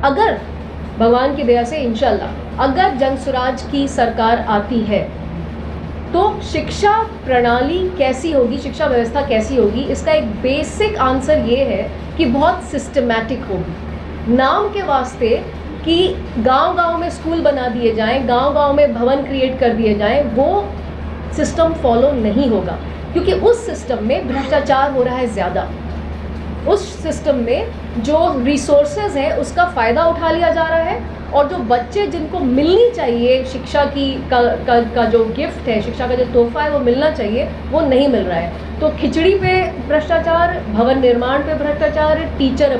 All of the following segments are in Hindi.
अगर भगवान की दया से इंशाल्लाह अगर जनसुराज की सरकार आती है तो शिक्षा प्रणाली कैसी होगी, शिक्षा व्यवस्था कैसी होगी, इसका एक बेसिक आंसर ये है कि बहुत सिस्टमैटिक होगी। नाम के वास्ते कि गांव-गांव में स्कूल बना दिए जाएं, गांव-गांव में भवन क्रिएट कर दिए जाएं, वो सिस्टम फॉलो नहीं होगा, क्योंकि उस सिस्टम में भ्रष्टाचार हो रहा है ज़्यादा। उस सिस्टम में जो रिसोर्सेज है उसका फ़ायदा उठा लिया जा रहा है, और जो बच्चे जिनको मिलनी चाहिए शिक्षा की का जो गिफ्ट है, शिक्षा का जो तोहफा है वो मिलना चाहिए, वो नहीं मिल रहा है। तो खिचड़ी पे भ्रष्टाचार, भवन निर्माण पे भ्रष्टाचार, टीचर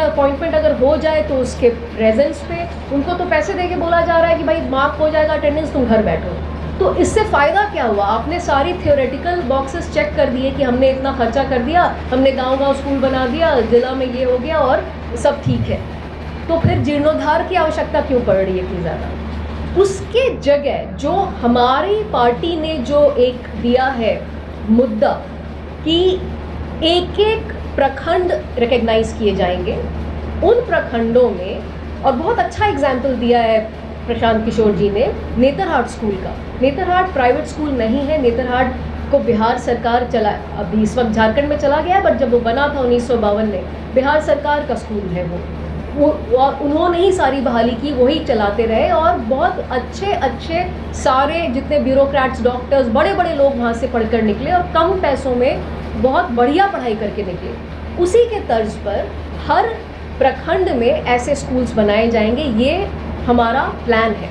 अपॉइंटमेंट अगर हो जाए तो उसके प्रेजेंस पे उनको तो पैसे दे के बोला जा रहा है कि भाई मार्क हो जाएगा अटेंडेंस, तुम घर बैठो। तो इससे फ़ायदा क्या हुआ? आपने सारी थियोरेटिकल बॉक्सेस चेक कर दिए कि हमने इतना खर्चा कर दिया, हमने गांव-गांव स्कूल बना दिया, ज़िला में ये हो गया और सब ठीक है। तो फिर जीर्णोद्धार की आवश्यकता क्यों पड़ रही है इतनी ज़्यादा? उसके जगह जो हमारी पार्टी ने जो एक दिया है मुद्दा कि एक-एक प्रखंड रिकॉग्नाइज किए जाएंगे, उन प्रखंडों में, और बहुत अच्छा एग्जाम्पल दिया है प्रशांत किशोर जी ने नेतरहाट स्कूल का। नेतरहाट प्राइवेट स्कूल नहीं है, नेतरहाट को बिहार सरकार चला, अभी इस वक्त झारखंड में चला गया है, बट जब वो बना था 1952 में, बिहार सरकार का स्कूल है वो उन्होंने ही सारी बहाली की, वही चलाते रहे, और बहुत अच्छे सारे जितने ब्यूरोक्रेट्स, डॉक्टर्स, बड़े बड़े लोग वहाँ से पढ़कर निकले और कम पैसों में बहुत बढ़िया पढ़ाई करके निकले। उसी के तर्ज पर हर प्रखंड में ऐसे स्कूल्स बनाए जाएंगे, ये हमारा प्लान है।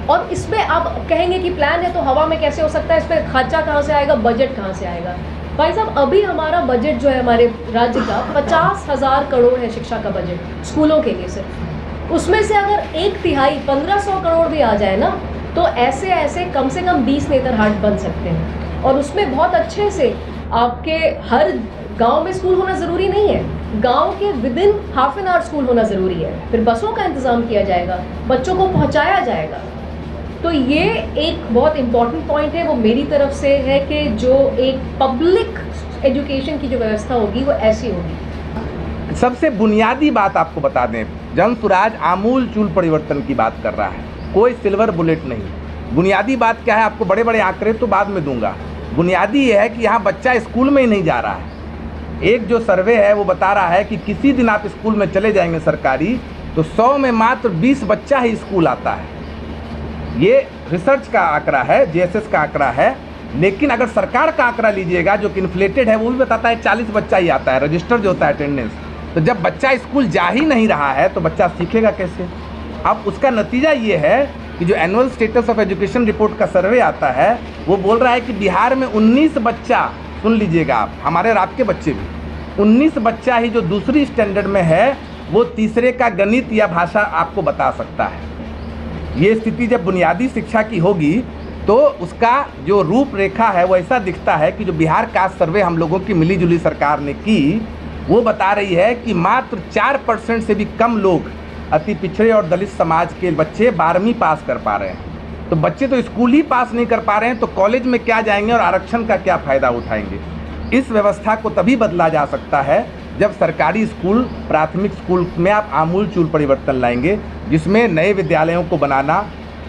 और इसमें आप कहेंगे कि प्लान है तो हवा में कैसे हो सकता है, इस पर खर्चा कहाँ से आएगा, बजट कहाँ से आएगा? भाई साहब, अभी हमारा बजट जो है हमारे राज्य का 50,000 करोड़ है शिक्षा का बजट स्कूलों के लिए सिर्फ। उसमें से अगर 1/3 1500 करोड़ भी आ जाए ना, तो ऐसे कम से कम 20 नेतरहाट बन सकते हैं। और उसमें बहुत अच्छे से आपके हर गांव में स्कूल होना ज़रूरी नहीं है, गांव के within half an hour school होना ज़रूरी है। फिर बसों का इंतज़ाम किया जाएगा, बच्चों को पहुंचाया जाएगा। तो ये एक बहुत इम्पॉर्टेंट पॉइंट है, वो मेरी तरफ से है कि जो एक पब्लिक एजुकेशन की जो व्यवस्था होगी वो ऐसी होगी। सबसे बुनियादी बात आपको बता दें, जनसुराज आमूल चूल परिवर्तन की बात कर रहा है, कोई सिल्वर बुलेट नहीं। बुनियादी बात क्या है, आपको बड़े बड़े आंकड़े तो बाद में दूंगा। बुनियादी ये है कि यहाँ बच्चा स्कूल में ही नहीं जा रहा है। एक जो सर्वे है वो बता रहा है कि किसी दिन आप स्कूल में चले जाएंगे सरकारी, तो 100 में मात्र 20 बच्चा ही स्कूल आता है। ये रिसर्च का आंकड़ा है, जीएसएस का आंकड़ा है। लेकिन अगर सरकार का आंकड़ा लीजिएगा जो कि इन्फ्लेटेड है, वो भी बताता है 40 बच्चा ही आता है, रजिस्टर जो होता है अटेंडेंस। तो जब बच्चा स्कूल जा ही नहीं रहा है तो बच्चा सीखेगा कैसे? अब उसका नतीजा ये है कि जो annual status of education report का सर्वे आता है वो बोल रहा है कि बिहार में 19 बच्चा, सुन लीजिएगा आप, हमारे और आपके बच्चे भी, 19 बच्चा ही जो दूसरी स्टैंडर्ड में है वो तीसरे का गणित या भाषा आपको बता सकता है। ये स्थिति जब बुनियादी शिक्षा की होगी तो उसका जो रूपरेखा है वो ऐसा दिखता है कि जो बिहार कास्ट सर्वे हम लोगों की मिलीजुली सरकार ने की, वो बता रही है कि मात्र 4% से भी कम लोग अति पिछड़े और दलित समाज के बच्चे 12वीं पास कर पा रहे हैं। तो बच्चे तो स्कूल ही पास नहीं कर पा रहे हैं तो कॉलेज में क्या जाएंगे और आरक्षण का क्या फ़ायदा उठाएंगे? इस व्यवस्था को तभी बदला जा सकता है जब सरकारी स्कूल, प्राथमिक स्कूल में आप आमूल चूल परिवर्तन लाएंगे, जिसमें नए विद्यालयों को बनाना,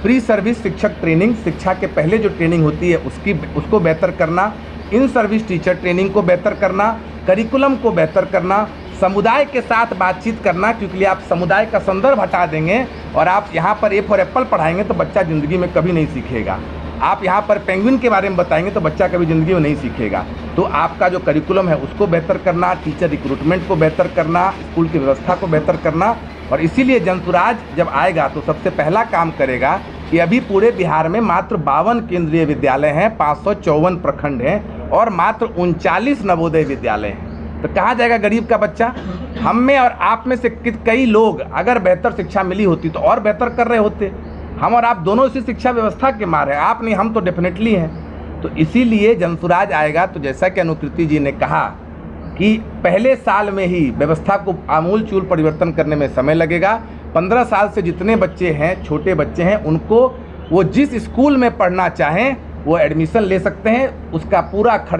प्री सर्विस शिक्षक ट्रेनिंग, शिक्षा के पहले जो ट्रेनिंग होती है उसको बेहतर करना, इन सर्विस टीचर ट्रेनिंग को बेहतर करना, करिकुलम को बेहतर करना, समुदाय के साथ बातचीत करना, क्योंकि आप समुदाय का संदर्भ हटा देंगे और आप यहाँ पर ए फॉर एप्पल पढ़ाएंगे तो बच्चा ज़िंदगी में कभी नहीं सीखेगा। आप यहाँ पर पेंगुइन के बारे में बताएंगे तो बच्चा कभी ज़िंदगी में नहीं सीखेगा। तो आपका जो करिकुलम है उसको बेहतर करना, टीचर रिक्रूटमेंट को बेहतर करना, स्कूल की व्यवस्था को बेहतर करना। और इसीलिए जनसुराज जब आएगा तो सबसे पहला काम करेगा कि अभी पूरे बिहार में मात्र 52 केंद्रीय विद्यालय हैं, 554 प्रखंड हैं और मात्र 39 नवोदय विद्यालय हैं। तो कहाँ जाएगा गरीब का बच्चा? हम में और आप में से कई लोग अगर बेहतर शिक्षा मिली होती तो और बेहतर कर रहे होते। हम और आप दोनों इसी शिक्षा व्यवस्था के मार हैं, आप नहीं, हम तो डेफिनेटली हैं। तो इसीलिए जनसुराज आएगा तो जैसा कि अनुकृति जी ने कहा कि पहले साल में ही व्यवस्था को आमूल चूल परिवर्तन करने में समय लगेगा। 15 साल से जितने बच्चे हैं, छोटे बच्चे हैं, उनको वो जिस स्कूल में पढ़ना चाहें वो एडमिशन ले सकते हैं, उसका पूरा खर्च